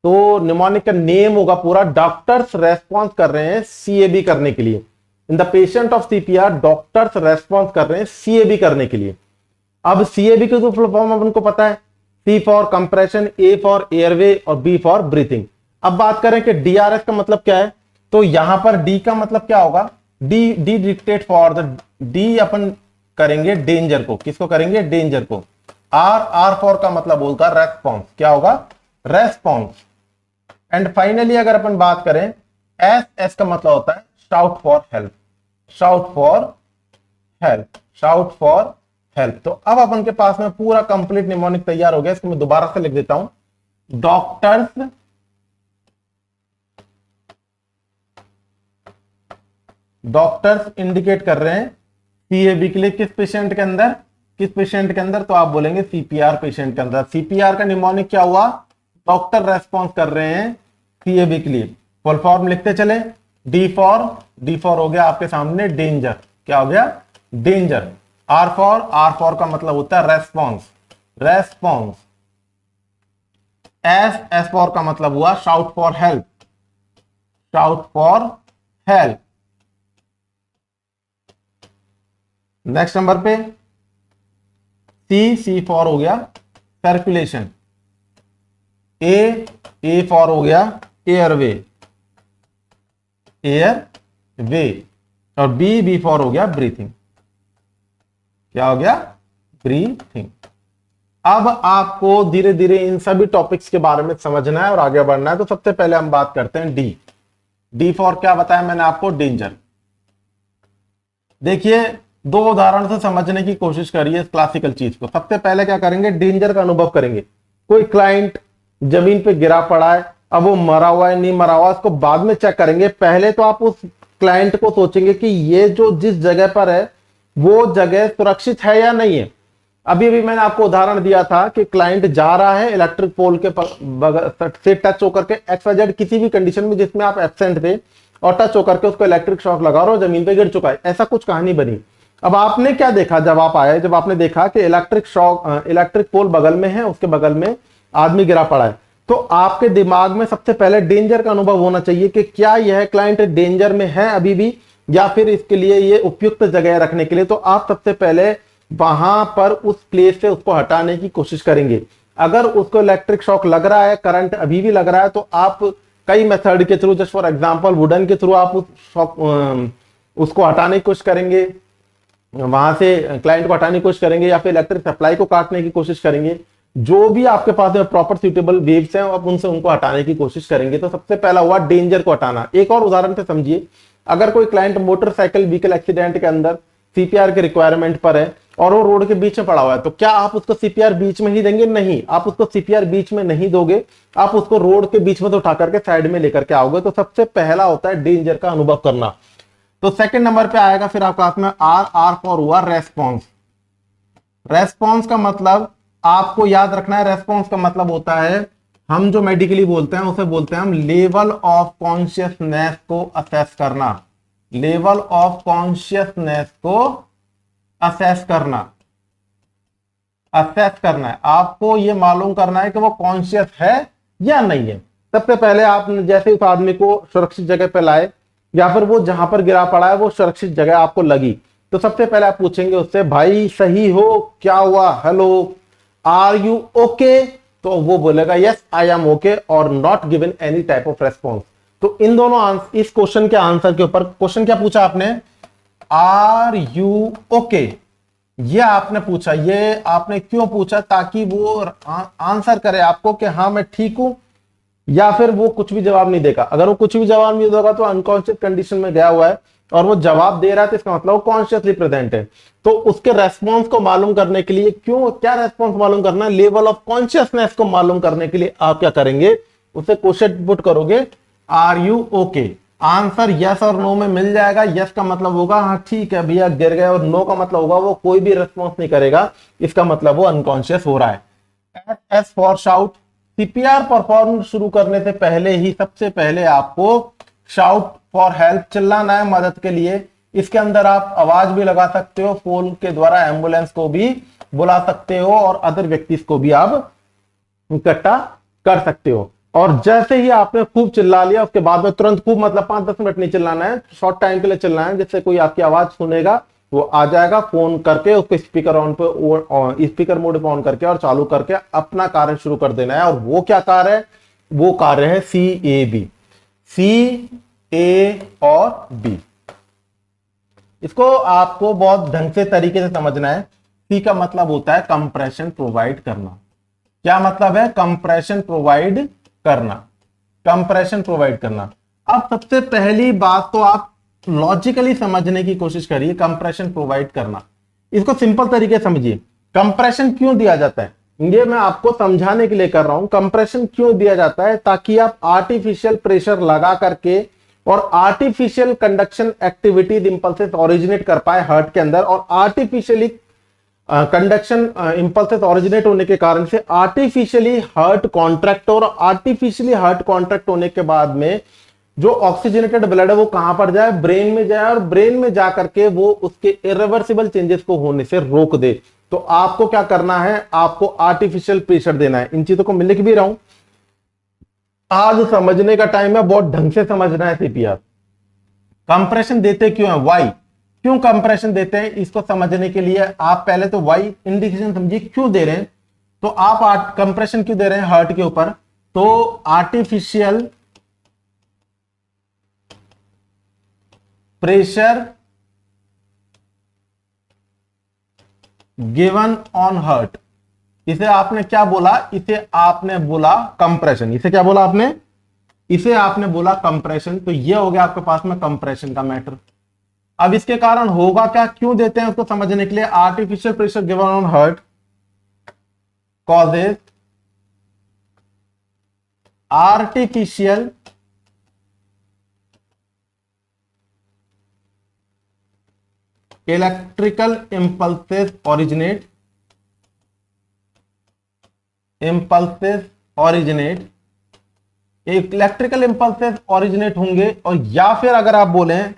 तो निमोनिक का नेम होगा पूरा, डॉक्टर्स रेस्पॉन्स कर रहे हैं सीएबी करने के लिए। In the patient of CPR doctors response कर रहे हैं सीएबी करने के लिए। अब सीएबी की तो फुल फॉर्म अपन को पता है, C for compression, A for airway और बी फॉर ब्रीथिंग। अब बात करें कि डीआरएस का मतलब क्या है, तो यहां पर डी का मतलब क्या होगा, D dictate for the, D अपन करेंगे डेंजर को, किसको करेंगे, डेंजर को। आर फॉर का मतलब होगा रेस्पॉन्स, क्या होगा, रेस्पॉन्स। एंड फाइनली अगर अपन बात करें एस का मतलब होता है shout for help, shout for help, shout for help. तो अब अपन के पास में पूरा कंप्लीट निमोनिक तैयार हो गया। इसको मैं दोबारा से लिख देता हूं, डॉक्टर्स इंडिकेट कर रहे हैं सीएबी के लिए किस पेशेंट के अंदर, किस पेशेंट के अंदर, तो आप बोलेंगे सीपीआर पेशेंट के अंदर। सीपीआर का निमोनिक क्या हुआ, डॉक्टर रेस्पॉन्स कर रहे हैं सीएबी के लिए। फुल फॉर्म लिखते चले, डी फॉर हो गया आपके सामने डेंजर, क्या हो गया, डेंजर। आर फॉर का मतलब होता है रेस्पॉन्स, रेस्पॉन्स। एस फॉर का मतलब हुआ shout for help, shout for help. Next number पे सी फॉर हो गया सर्कुलेशन, ए फॉर हो गया एयरवे, एयरवे, और बी फॉर हो गया ब्रीथिंग, क्या हो गया, ब्रीथिंग। अब आपको धीरे धीरे इन सभी टॉपिक्स के बारे में समझना है और आगे बढ़ना है। तो सबसे पहले हम बात करते हैं डी फॉर क्या बताया मैंने आपको, डेंजर। देखिए दो उदाहरण से समझने की कोशिश करिए इस क्लासिकल चीज को। सबसे पहले क्या करेंगे, डेंजर का अनुभव करेंगे। कोई क्लाइंट जमीन पे गिरा पड़ा है, अब वो मरा हुआ है नहीं मरा हुआ, इसको बाद में चेक करेंगे। पहले तो आप उस क्लाइंट को सोचेंगे कि ये जो जिस जगह पर है वो जगह सुरक्षित है या नहीं है। अभी अभी मैंने आपको उदाहरण दिया था कि क्लाइंट जा रहा है इलेक्ट्रिक पोल के से टच होकर के, XYZ किसी भी कंडीशन में जिसमें आप एब्सेंट थे, और टच होकर के उसको इलेक्ट्रिक शॉक लगा रहा हो, जमीन पे गिर चुका है, ऐसा कुछ कहानी बनी। अब आपने क्या देखा जब आप आए, जब आपने देखा कि इलेक्ट्रिक पोल बगल में है, उसके बगल में आदमी गिरा पड़ा है, तो आपके दिमाग में सबसे पहले डेंजर का अनुभव होना चाहिए कि क्या यह क्लाइंट डेंजर में है अभी भी, या फिर इसके लिए ये उपयुक्त जगह रखने के लिए। तो आप सबसे पहले वहां पर उस प्लेस से उसको हटाने की कोशिश करेंगे। अगर उसको इलेक्ट्रिक शॉक लग रहा है, करंट अभी भी लग रहा है, तो आप कई मेथड के through, just for example wooden के थ्रू आप उसको हटाने की कोशिश करेंगे, वहां से क्लाइंट को हटाने की कोशिश करेंगे, या फिर इलेक्ट्रिक सप्लाई को काटने की कोशिश करेंगे। जो भी आपके पास में प्रॉपर सुटेबल वेव्स हैं आप उनसे उनको हटाने की कोशिश करेंगे। तो सबसे पहला हुआ डेंजर को हटाना। एक और उदाहरण से समझिए, अगर कोई क्लाइंट मोटरसाइकिल व्हीकल एक्सीडेंट के अंदर सीपीआर के रिक्वायरमेंट पर है और वो रोड के बीच में पड़ा हुआ है, तो क्या आप उसको सीपीआर बीच में ही देंगे? नहीं, आप उसको सीपीआर बीच में नहीं दोगे, आप उसको रोड के बीच में तो उठा करके साइड में लेकर के आओगे। तो सबसे पहला होता है डेंजर का अनुभव करना। तो सेकंड नंबर पे आएगा फिर आपका क्लास में आर फॉर हुआ रेस्पॉन्स। रेस्पॉन्स का मतलब आपको याद रखना है, रेस्पॉन्स का मतलब होता है, हम जो मेडिकली बोलते हैं उसे बोलते हैं हम लेवल ऑफ कॉन्शियसनेस को असेस करना, लेवल ऑफ कॉन्शियसनेस को असेस करना, असेस करना है। आपको ये मालूम करना है कि वो कॉन्शियस है या नहीं है। सबसे पहले आप जैसे उस आदमी को सुरक्षित जगह पे लाए, या फिर वो जहां पर गिरा पड़ा है वो सुरक्षित जगह आपको लगी, तो सबसे पहले आप पूछेंगे उससे, भाई सही हो, क्या हुआ, हेलो, आर यू ओके? तो वो बोलेगा यस आई एम ओके, और not given any type of response. तो इन दोनों इस क्वेश्चन के आंसर के ऊपर, क्वेश्चन क्या पूछा आपने, आर यू ओके, ये आपने पूछा। ये आपने क्यों पूछा? ताकि वो आंसर करे आपको कि हाँ मैं ठीक हूं, या फिर वो कुछ भी जवाब नहीं देगा। अगर वो कुछ भी जवाब नहीं देगा तो अनकॉन्शियस कंडीशन में गया हुआ है, और वो जवाब दे रहा है तो इसका मतलब वो कॉन्शियसली प्रेजेंट है। तो उसके रेस्पॉन्स को मालूम करने के लिए, क्यों क्या रेस्पॉन्स मालूम करना है, लेवल ऑफ कॉन्शियसनेस को मालूम करने के लिए आप क्या करेंगे, उससे क्वेश्चन पुट करोगे, are you okay? Answer yes और नो में मिल जाएगा। यस का मतलब होगा हाँ ठीक है भैया गिर गए, और नो का मतलब होगा वो कोई भी रेस्पॉन्स नहीं करेगा, इसका मतलब वो अनकॉन्शियस हो रहा है। S for shout. CPR perform शुरू करने से पहले ही सबसे पहले आपको शाउट फॉर हेल्प, चिल्लाना है मदद के लिए। इसके अंदर आप आवाज भी लगा सकते हो, फोन के द्वारा एम्बुलेंस को भी बुला सकते हो, और अदर व्यक्ति को भी आप इकट्ठा कर सकते हो। और जैसे ही आपने खूब चिल्ला लिया उसके बाद में तुरंत खूब मतलब 5-10 मिनट नहीं चिल्लाना है, शॉर्ट टाइम के लिए चिल्लाना है, जिससे कोई आपकी आवाज सुनेगा वो आ जाएगा, फोन करके उसको स्पीकर ऑन पे, स्पीकर मोड पे ऑन करके और चालू करके अपना कार्य शुरू कर देना है। और वो क्या कार्य है? वो कार्य है CAB, CA और B। इसको आपको बहुत ढंग से तरीके से समझना है। सी का मतलब होता है कंप्रेशन प्रोवाइड करना। क्या मतलब है? कंप्रेशन प्रोवाइड करना, कंप्रेशन प्रोवाइड करना। अब सबसे पहली बात तो आप लॉजिकली समझने की कोशिश करिए, कंप्रेशन प्रोवाइड करना। इसको सिंपल तरीके से समझिए। कंप्रेशन क्यों दिया जाता है, ये मैं आपको समझाने के लिए कर रहा हूं। कंप्रेशन क्यों दिया जाता है? ताकि आप आर्टिफिशियल प्रेशर लगा करके और artificial conduction activities impulses originate कर पाए हार्ट के अंदर, और आर्टिफिशियली कंडक्शन इंपल्सेस ओरिजिनेट होने के कारण से आर्टिफिशियली हार्ट कॉन्ट्रैक्ट, और आर्टिफिशियली हार्ट कॉन्ट्रैक्ट होने के बाद में जो ऑक्सीजनेटेड ब्लड है वो कहां पर जाए? ब्रेन में जाए, और ब्रेन में जाकर के वो उसके इरिवर्सिबल चेंजेस को होने से रोक दे। तो आपको क्या करना है? आपको आर्टिफिशियल प्रेशर देना है। इन चीजों को मैं लिख भी रहा हूं, आज समझने का टाइम है, बहुत ढंग से समझना है। CPR कंप्रेशन देते क्यों है? वाई, क्यों कंप्रेशन देते हैं? इसको समझने के लिए आप पहले तो वाई इंडिकेशन समझिए, क्यों दे रहे हैं। तो आप कंप्रेशन क्यों दे रहे हैं हार्ट के ऊपर? तो artificial pressure given on heart, इसे आपने क्या बोला? इसे आपने बोला कंप्रेशन। इसे क्या बोला आपने? इसे आपने बोला कंप्रेशन। तो ये हो गया आपके पास में कंप्रेशन का मैटर। अब इसके कारण होगा क्या, क्यों देते हैं उसको समझने के लिए। Artificial pressure given on heart causes artificial electrical impulses originate, electrical impulses originate होंगे। और या फिर अगर आप बोलें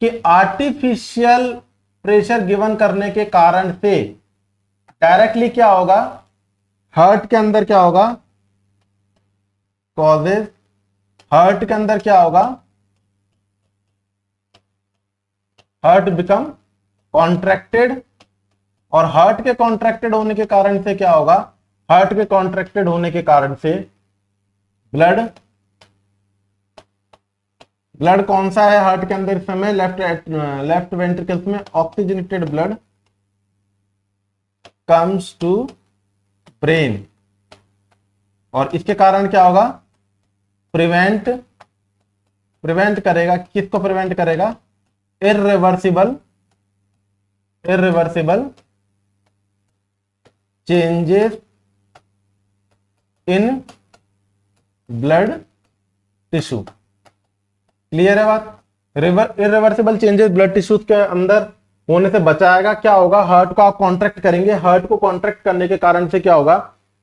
कि आर्टिफिशियल प्रेशर गिवन करने के कारण से डायरेक्टली क्या होगा? हार्ट के अंदर क्या होगा? कॉजेज, हार्ट के अंदर क्या होगा? हार्ट बिकम कॉन्ट्रैक्टेड, और हार्ट के कॉन्ट्रैक्टेड होने के कारण से क्या होगा? हार्ट के कॉन्ट्रैक्टेड होने के कारण से ब्लड कौन सा है हार्ट के अंदर इस समय? लेफ्ट वेंट्रिकल्स में oxygenated blood comes to brain, और इसके कारण क्या होगा? प्रिवेंट करेगा, किसको प्रिवेंट करेगा? Irreversible changes in blood tissue. Clear है बात? इरिवर्सिबल चेंजेस ब्लड टिश्यूज के अंदर होने से बचाएगा। क्या होगा? हार्ट को आप कॉन्ट्रैक्ट करेंगे, हार्ट को कॉन्ट्रैक्ट करने के कारण से क्या होगा?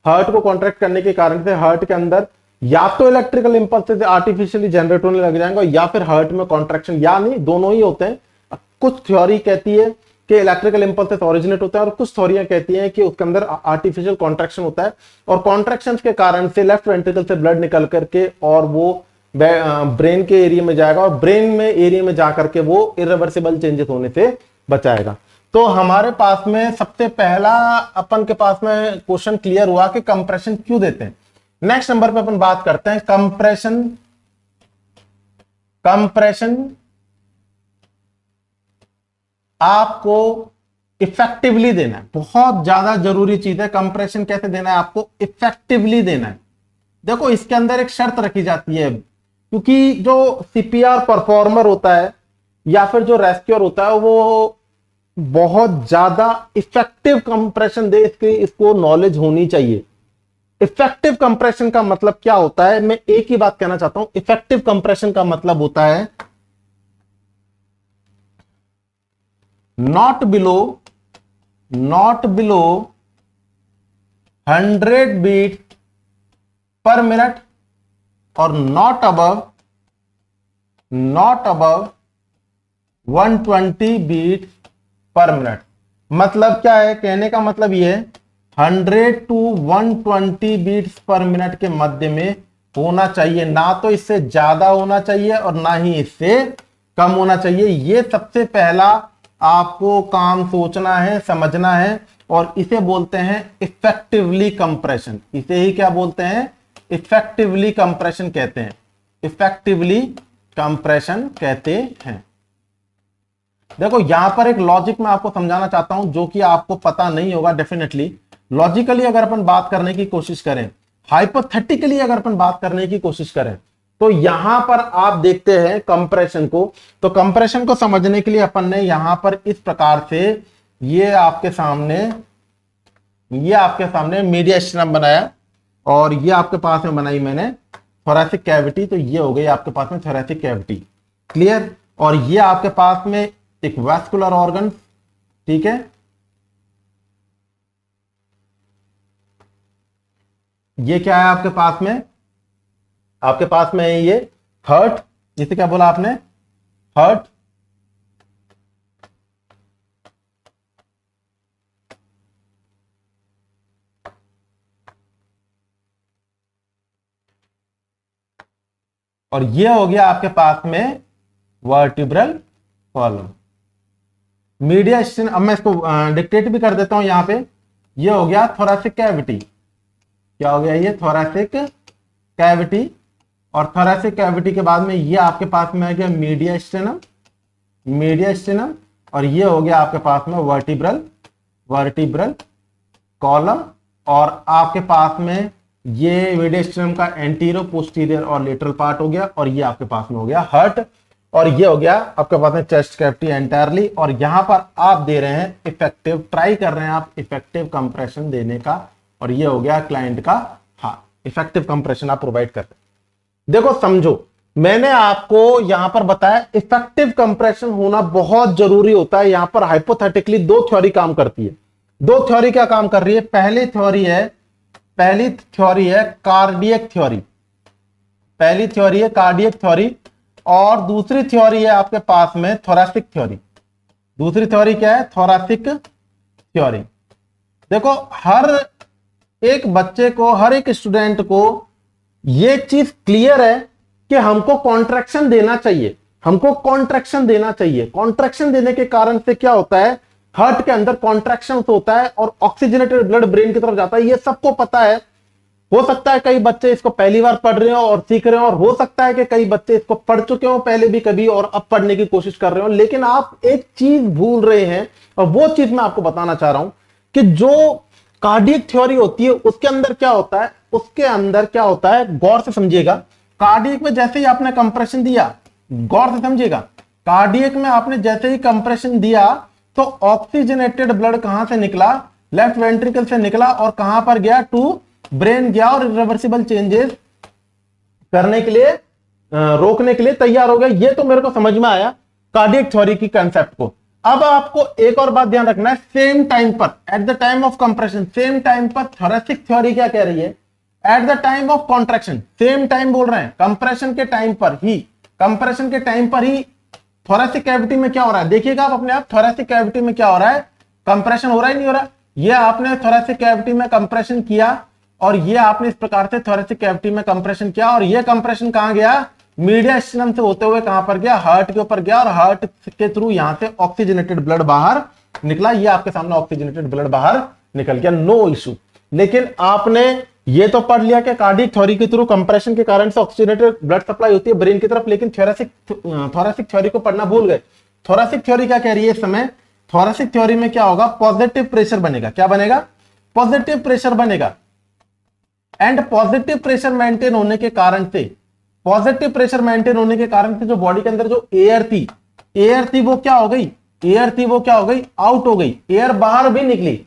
हार्ट को कॉन्ट्रैक्ट करने के कारण से हार्ट के अंदर या तो इलेक्ट्रिकल इंपल्स आर्टिफिशियली जनरेट होने लग जाएंगे, या फिर हार्ट में कॉन्ट्रैक्शन, या नहीं दोनों ही होते हैं। कुछ थ्योरी कहती है कि इलेक्ट्रिकल इंपल्स ओरिजिनेट होता है, और कुछ थ्योरियां कहती हैं कि उसके अंदर आर्टिफिशियल कॉन्ट्रैक्शन होता है, और कॉन्ट्रैक्शन के कारण से लेफ्ट वेंट्रिकल से ब्लड निकल करके और वो ब्रेन के एरिया में जाएगा, और ब्रेन में एरिया में जाकर के वो इरिवर्सिबल चेंजेस होने से बचाएगा। तो हमारे पास में सबसे पहला अपन के पास में क्वेश्चन क्लियर हुआ कि कंप्रेशन क्यों देते हैं। नेक्स्ट नंबर पे अपन बात करते हैं कंप्रेशन आपको इफेक्टिवली देना है, बहुत ज्यादा जरूरी चीज है। कंप्रेशन कैसे देना है? आपको इफेक्टिवली देना है। देखो इसके अंदर एक शर्त रखी जाती है, क्योंकि जो CPR परफॉर्मर होता है या फिर जो रेस्क्यूअर होता है वो बहुत ज्यादा इफेक्टिव कंप्रेशन दे, इसको नॉलेज होनी चाहिए। इफेक्टिव कंप्रेशन का मतलब क्या होता है? मैं एक ही बात कहना चाहता हूं। इफेक्टिव कंप्रेशन का मतलब होता है not below 100 beat per minute, और not above 120 beat per minute. मतलब क्या है? कहने का मतलब यह है 100 to 120 बीट्स पर मिनट के मध्य में होना चाहिए, ना तो इससे ज्यादा होना चाहिए और ना ही इससे कम होना चाहिए। ये सबसे पहला आपको काम सोचना है, समझना है, और इसे बोलते हैं इफेक्टिवली कंप्रेशन। इसे ही क्या बोलते हैं? इफेक्टिवली कंप्रेशन कहते हैं, इफेक्टिवली कंप्रेशन कहते हैं। देखो यहां पर एक लॉजिक मैं आपको समझाना चाहता हूं जो कि आपको पता नहीं होगा डेफिनेटली। लॉजिकली अगर अपन बात करने की कोशिश करें, हाइपोथेटिकली अगर अपन बात करने की कोशिश करें, तो यहां पर आप देखते हैं कंप्रेशन को। तो कंप्रेशन को समझने के लिए अपन ने यहां पर इस प्रकार से ये आपके सामने मीडिया स्टर्नम बनाया, और ये आपके पास में बनाई मैंने थोरैसिक कैविटी। तो ये हो गई आपके पास में थोरैसिक कैविटी, क्लियर। और ये आपके पास में एक वैस्कुलर ऑर्गन, ठीक है। ये क्या है आपके पास में? आपके पास में है ये हार्ट, जिसे क्या बोला आपने? हार्ट। और ये हो गया आपके पास में वर्टिब्रल कॉलम, मीडिया स्टेन। अब मैं इसको डिक्टेट भी कर देता हूं यहां पे। ये हो गया थोरैसिक कैविटी। क्या हो गया ये? Thoracic cavity. और थोरैसिक कैविटी के बाद में ये आपके पास में आ गया मीडिया स्टेनम, मीडिया स्टेनम। और ये हो गया आपके पास में वर्टिब्रल कॉलम। और आपके पास में ये मीडिया स्टेनम का एंटीरियर, पोस्टीरियर और लेटरल पार्ट हो गया। और ये आपके पास में हो गया हार्ट। और ये हो गया आपके पास में चेस्ट कैविटी एंटायरली। और यहां पर आप दे रहे हैं इफेक्टिव, ट्राई कर रहे हैं आप इफेक्टिव कंप्रेशन देने का। और ये हो गया क्लाइंट का हाँ, इफेक्टिव कंप्रेशन आप प्रोवाइड करते हैं। देखो समझो, मैंने आपको यहां पर बताया इफेक्टिव कंप्रेशन होना बहुत जरूरी होता है। यहां पर हाइपोथेटिकली दो थ्योरी काम करती है। दो थ्योरी क्या काम कर रही है? पहली थ्योरी है कार्डियक थ्योरी, पहली थ्योरी है कार्डियक थ्योरी। और दूसरी थ्योरी है आपके पास में थोरैसिक थ्योरी। दूसरी थ्योरी क्या है? Thoracic theory. देखो हर एक बच्चे को, हर एक स्टूडेंट को यह चीज क्लियर है कि हमको कॉन्ट्रैक्शन देना चाहिए, हमको कॉन्ट्रैक्शन देना चाहिए। कॉन्ट्रैक्शन देने के कारण से क्या होता है? हार्ट के अंदर कॉन्ट्रैक्शन होता है और ऑक्सीजनेटेड ब्लड ब्रेन की तरफ जाता है। ये सबको पता है। हो सकता है कई बच्चे इसको पहली बार पढ़ रहे हो और सीख रहे हो, और हो सकता है कि कई बच्चे इसको पढ़ चुके हो पहले भी कभी और अब पढ़ने की कोशिश कर रहे हो। लेकिन आप एक चीज भूल रहे हैं, और वो चीज मैं आपको बताना चाह रहा हूं कि जो कार्डियक थ्योरी होती है उसके अंदर क्या होता है? उसके अंदर क्या होता है? गौर से समझिएगा। कार्डियक में जैसे ही आपने कंप्रेशन दिया, गौर से समझिएगा, कार्डियक में आपने जैसे ही कंप्रेशन दिया तो ऑक्सीजनेटेड ब्लड कहां से निकला? लेफ्ट वेंट्रिकल से निकला, और कहां पर गया? टू ब्रेन गया, और इरिवर्सिबल चेंजेस करने के लिए, रोकने के लिए तैयार हो गया। ये तो मेरे को समझ में आया कार्डियक थ्योरी की कंसेप्ट को। अब आपको एक और बात ध्यान रखना है, सेम टाइम पर, at the time of compression, same time पर थोरैसिक थ्योरी क्या कह रही है? At the time of contraction, same time बोल रहे हैं, कंप्रेशन के टाइम पर ही, कंप्रेशन के टाइम पर ही थोरैसिक कैविटी में क्या हो रहा है? देखिएगा आप अपने आप, थोरैसिक कैविटी में क्या हो रहा है? कंप्रेशन हो रहा है नहीं हो रहा? ये आपने थोरैसिक कैविटी में कंप्रेशन किया, और ये आपने इस प्रकार से थोरैसिक कैविटी में कंप्रेशन किया, और ये कंप्रेशन कहां गया? मीडिया स्टेनम से होते हुए कहां पर गया? हार्ट के ऊपर गया, और हार्ट के थ्रू यहां से ऑक्सीजनेटेड ब्लड बाहर निकला। ये आपके सामने ऑक्सीजनेटेड ब्लड बाहर निकल गया, नो इशू। लेकिन आपने ये तो पढ़ लिया कि कार्डियक थ्योरी के थ्रू कंप्रेशन के कारण से ऑक्सीजनेटेड ब्लड सप्लाई होती है ब्रेन की तरफ, लेकिन थोरैसिक थ्योरी को पढ़ना भूल गए। थोरैसिक थ्योरी क्या कह रही है इस समय? थोरैसिक थ्योरी में क्या होगा? पॉजिटिव प्रेशर बनेगा। क्या बनेगा? पॉजिटिव प्रेशर बनेगा। एंड पॉजिटिव प्रेशर मेंटेन होने के कारण से, पॉजिटिव प्रेशर मेंटेन होने के कारण से जो बॉडी के अंदर जो एयर थी वो क्या हो गई? एयर थी वो क्या हो गई? आउट हो गई, एयर बाहर भी निकली।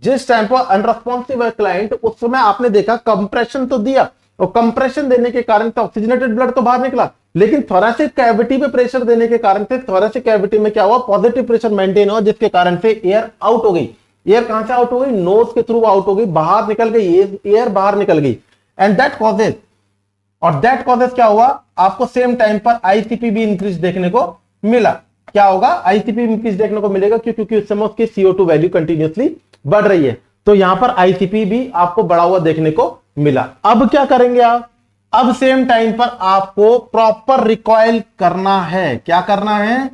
जिस टाइम पर अनरेस्पॉन्सिव है क्लाइंट, उस समय आपने देखा कंप्रेशन तो दिया, और कंप्रेशन देने के कारण से ऑक्सीजनेटेड ब्लड तो बाहर निकला, लेकिन थोरैसिक कैविटी पे प्रेशर देने के कारण से थोरैसिक कैविटी में क्या हुआ? पॉजिटिव प्रेशर मेंटेन हुआ, जिसके कारण से एयर आउट हो गई। एयर कहां से आउट हो गई? नोज के थ्रू आउट हो गई, बाहर निकल गई, एयर बाहर निकल गई। एंड दैट कॉजेज, और दैट कॉजेज क्या हुआ? आपको सेम टाइम पर आईसीपी भी इंक्रीज देखने को मिला। क्या होगा? आईसीपी इंक्रीज देखने को मिलेगा, क्योंकि उस समय उसकी CO2 वैल्यू कंटिन्यूअसली बढ़ रही है। तो यहां पर आईसीपी भी आपको बढ़ा हुआ देखने को मिला। अब क्या करेंगे आप, अब सेम टाइम पर आपको प्रॉपर रिकॉइल करना है। क्या करना है,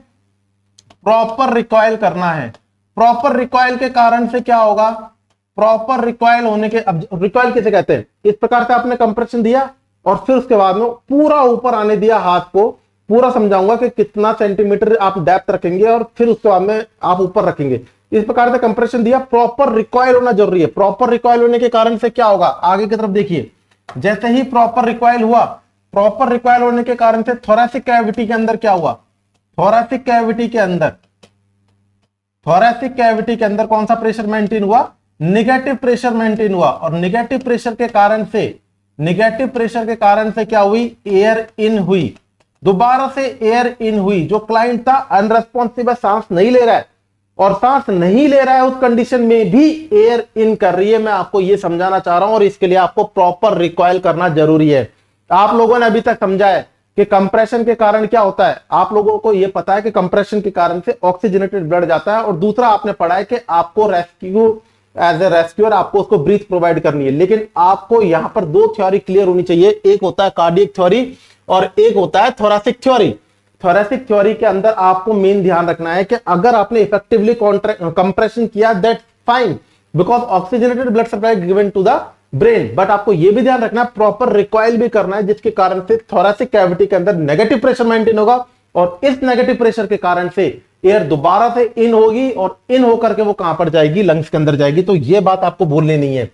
प्रॉपर रिकॉइल करना है। प्रॉपर रिकॉइल के कारण से क्या होगा, प्रॉपर रिकॉइल होने के, अब रिकॉइल किसे कहते हैं, इस प्रकार से आपने कंप्रेशन दिया और फिर उसके बाद में पूरा ऊपर आने दिया, हाथ को पूरा समझाऊंगा कि कितना सेंटीमीटर आप डेप्थ रखेंगे और फिर उसके बाद में आप ऊपर रखेंगे। इस प्रकार से कंप्रेशन दिया, प्रॉपर रिकॉइल होना जरूरी है। प्रॉपर रिकॉइल होने के कारण से क्या होगा, आगे की तरफ देखिए, जैसे ही प्रॉपर रिकॉइल हुआ, प्रॉपर रिकॉइल होने के कारण से थोरैसिक कैविटी के अंदर क्या हुआ, थोरैसिक कैविटी के अंदर, थोरैसिक कैविटी के अंदर कौन सा प्रेशर मेंटेन हुआ, निगेटिव प्रेशर मेंटेन हुआ। और निगेटिव प्रेशर के कारण से, निगेटिव प्रेशर के कारण से क्या हुई, एयर इन हुई, दोबारा से एयर इन हुई। जो क्लाइंट था अनरेस्पॉन्सिव, सांस नहीं ले रहा है, और सांस नहीं ले रहा है उस कंडीशन में भी एयर इन कर रही है। मैं आपको यह समझाना चाह रहा हूं और इसके लिए आपको प्रॉपर रिकॉइल करना जरूरी है। आप लोगों ने अभी तक समझा है कि कंप्रेशन के कारण क्या होता है, आप लोगों को यह पता है कि कंप्रेशन के कारण से ऑक्सीजनेटेड ब्लड जाता है, और दूसरा आपने पढ़ा है कि आपको रेस्क्यू, एज ए रेस्क्यूअर आपको उसको ब्रीथ प्रोवाइड करनी है। लेकिन आपको यहां पर दो थ्योरी क्लियर होनी चाहिए, एक होता है कार्डियक थ्योरी और एक होता है थोरैसिक थ्योरी। थोरैसिक थ्योरी के अंदर आपको मेन ध्यान रखना है कि अगर आपने इफेक्टिवली कंप्रेशन किया, that fine, because oxygenated blood supply given to the brain, but आपको यह भी ध्यान रखना है प्रॉपर रिकॉइल भी करना है, जिसके कारण से थोरैसिक कैविटी के अंदर नेगेटिव प्रेशर मेंटेन होगा, और इस नेगेटिव प्रेशर के कारण से एयर दोबारा से इन होगी, और इन होकर के वो कहां पर जाएगी, लंग्स के अंदर जाएगी। तो यह बात आपको भूलनी नहीं है।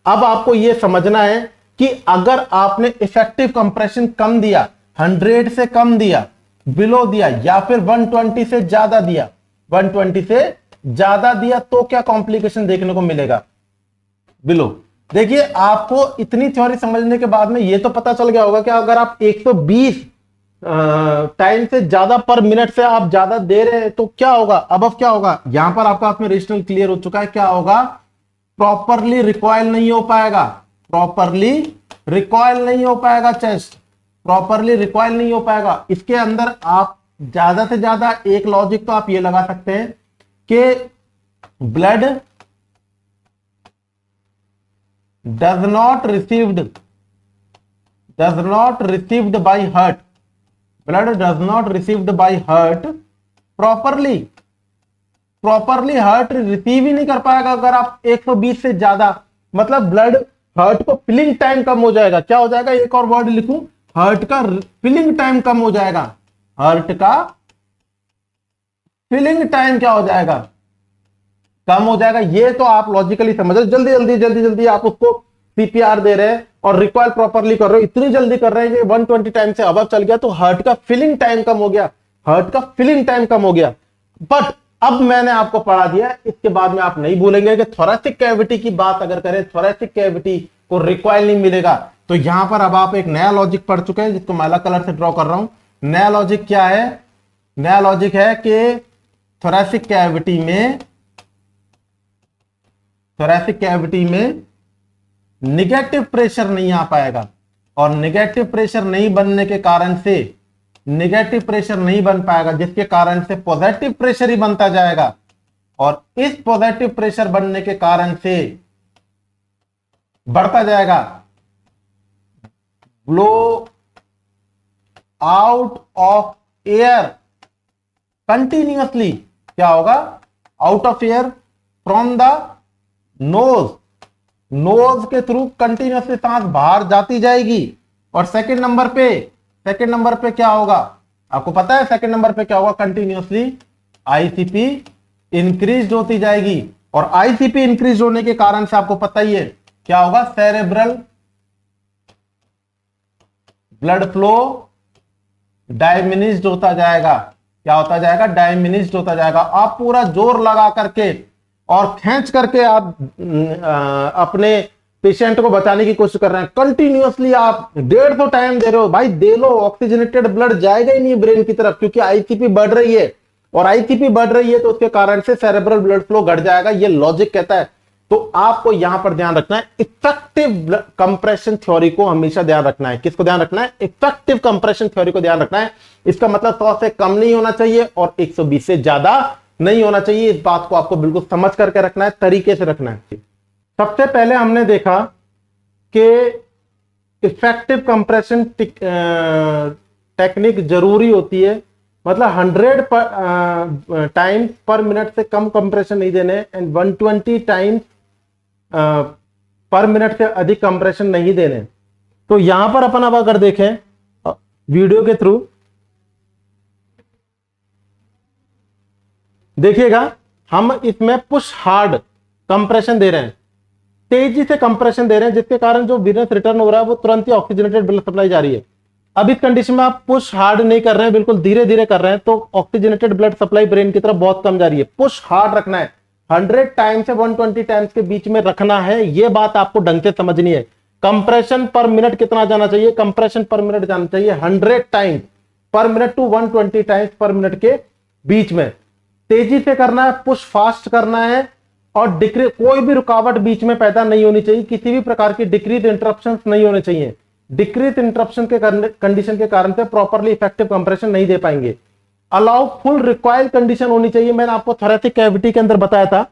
अब आपको यह समझना है कि अगर आपने इफेक्टिव कंप्रेशन कम दिया, 100 से कम दिया, बिलो दिया, या फिर 120 से ज्यादा दिया, 120 से ज्यादा दिया, तो क्या कॉम्प्लिकेशन देखने को मिलेगा, बिलो। देखिए, आपको इतनी थ्योरी समझने के बाद में यह तो पता चल गया होगा कि अगर आप 120 टाइम से ज्यादा पर मिनट से आप ज्यादा दे रहे हैं तो क्या होगा। अब क्या होगा, यहां पर आपका आपमें रेशनल क्लियर हो चुका है। क्या होगा, प्रॉपरली रिकॉइल नहीं हो पाएगा, प्रॉपरली रिकॉइल नहीं हो पाएगा चेस्ट, प्रॉपरली रिकॉइल नहीं हो पाएगा। इसके अंदर आप ज्यादा से ज्यादा एक लॉजिक तो आप ये लगा सकते हैं कि blood does not received by heart, blood does not received by heart properly, properly heart receive ही नहीं कर पाएगा अगर आप 120 से ज्यादा, मतलब ब्लड, हार्ट को फिलिंग टाइम कम हो जाएगा। क्या हो जाएगा, एक और वर्ड लिखूं, हार्ट का फिलिंग टाइम कम हो जाएगा, हार्ट का फिलिंग टाइम क्या हो जाएगा, कम हो जाएगा। ये तो आप लॉजिकली समझ रहे, जल्दी जल्दी जल्दी जल्दी आप उसको सीपीआर दे रहे हैं और रिकॉइल प्रॉपरली कर रहे हो, इतनी जल्दी कर रहे हैं कि 120 टाइम से अबव चल गया तो हार्ट का फिलिंग टाइम कम हो गया, हार्ट का फिलिंग टाइम कम हो गया। बट अब मैंने आपको पढ़ा दिया, इसके बाद में आप नहीं भूलेंगे कि थोरैसिक कैविटी की बात अगर करें, थोरैसिक कैविटी को रिकॉइल नहीं मिलेगा। तो यहां पर अब आप एक नया लॉजिक पढ़ चुके हैं, जिसको मैं अलग कलर से ड्रॉ कर रहा हूं। नया लॉजिक क्या है, नया लॉजिक है कि थोरैसिक कैविटी में, थोरैसिक कैविटी में निगेटिव प्रेशर नहीं आ पाएगा, और निगेटिव प्रेशर नहीं बनने के कारण से, निगेटिव प्रेशर नहीं बन पाएगा, जिसके कारण से पॉजिटिव प्रेशर ही बनता जाएगा, और इस पॉजिटिव प्रेशर बनने के कारण से बढ़ता जाएगा blow out of air continuously. क्या होगा, out of air from the nose, nose के थ्रू कंटिन्यूअसली सांस बाहर जाती जाएगी। और सेकंड नंबर पे, सेकंड नंबर पे क्या होगा, आपको पता है सेकंड नंबर पे क्या होगा, कंटिन्यूअसली आईसीपी इंक्रीज होती जाएगी, और आईसीपी इंक्रीज होने के कारण से आपको पता ही है क्या होगा, सेरेब्रल ब्लड फ्लो डायमिनिश्ड होता जाएगा। क्या होता जाएगा, डायमिनिश्ड होता जाएगा। आप पूरा जोर लगा करके और खींच करके आप अपने पेशेंट को बचाने की कोशिश कर रहे हैं, कंटिन्यूअसली आप 150 टाइम दे रहे हो, भाई दे लो, ऑक्सीजनेटेड ब्लड जाएगा ही नहीं ब्रेन की तरफ, क्योंकि आईसीपी बढ़ रही है, और आईसीपी बढ़ रही है तो उसके कारण से सेरेब्रल ब्लड फ्लो घट जाएगा, ये लॉजिक कहता है। तो आपको यहां पर ध्यान रखना है, इफेक्टिव कंप्रेशन थ्योरी को हमेशा ध्यान रखना है। किसको ध्यान रखना है, इफेक्टिव कंप्रेशन थ्योरी को ध्यान रखना है। इसका मतलब 100 से कम नहीं होना चाहिए और 120 से ज्यादा नहीं होना चाहिए। इस बात को आपको बिल्कुल समझ करके रखना है, तरीके से रखना है। सबसे पहले हमने देखा कि इफेक्टिव कंप्रेशन टेक्निक जरूरी होती है, मतलब 100 टाइम्स पर मिनट से कम कंप्रेशन नहीं देने एंड 120 टाइम्स पर मिनट से अधिक कंप्रेशन नहीं देने। तो यहां पर अपन अब अगर देखें वीडियो के थ्रू देखिएगा, हम इसमें पुश हार्ड कंप्रेशन दे रहे हैं, तेजी से कंप्रेशन दे रहे हैं, जिसके कारण जो वीनस रिटर्न हो रहा है वो तुरंत ही ऑक्सीजनेटेड ब्लड सप्लाई जा रही है। अब इस कंडीशन में आप पुश हार्ड नहीं कर रहे हैं, बिल्कुल धीरे धीरे कर रहे हैं, तो ऑक्सीजनेटेड ब्लड सप्लाई ब्रेन की तरफ बहुत कम जा रही है। पुश हार्ड रखना है, 100 टाइम्स से 120 टाइम्स के बीच में रखना है, ये बात आपको ढंग से समझनी है। कंप्रेशन पर मिनट कितना जाना चाहिए? कंप्रेशन पर मिनट जाना चाहिए 100 times per minute to 120 times per minute के बीच में। तेजी से करना है, पुश फास्ट करना है, और डिक्रीज, कोई भी रुकावट बीच में पैदा नहीं होनी चाहिए, किसी भी प्रकार की डिक्रीज इंटरप्शंस नहीं होने चाहिए। डिक्रीज इंटरप्शन के कंडीशन के कारण से प्रॉपरली इफेक्टिव कंप्रेशन नहीं दे पाएंगे। अलाउ फुल रिक्वायर्ड कंडीशन होनी चाहिए। मैंने आपको थोरेसिक कैविटी के अंदर बताया था,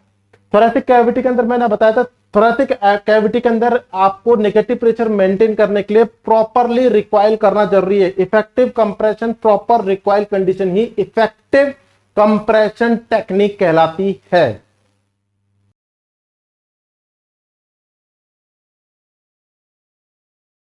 थोरेसिक कैविटी के अंदर मैंने बताया था, थोरेसिक कैविटी के अंदर आपको नेगेटिव प्रेशर मेंटेन करने के लिए प्रॉपरली रिक्वाइल करना जरूरी है। Effective compression, proper recoil condition ही इफेक्टिव कंप्रेशन टेक्निक कहलाती है।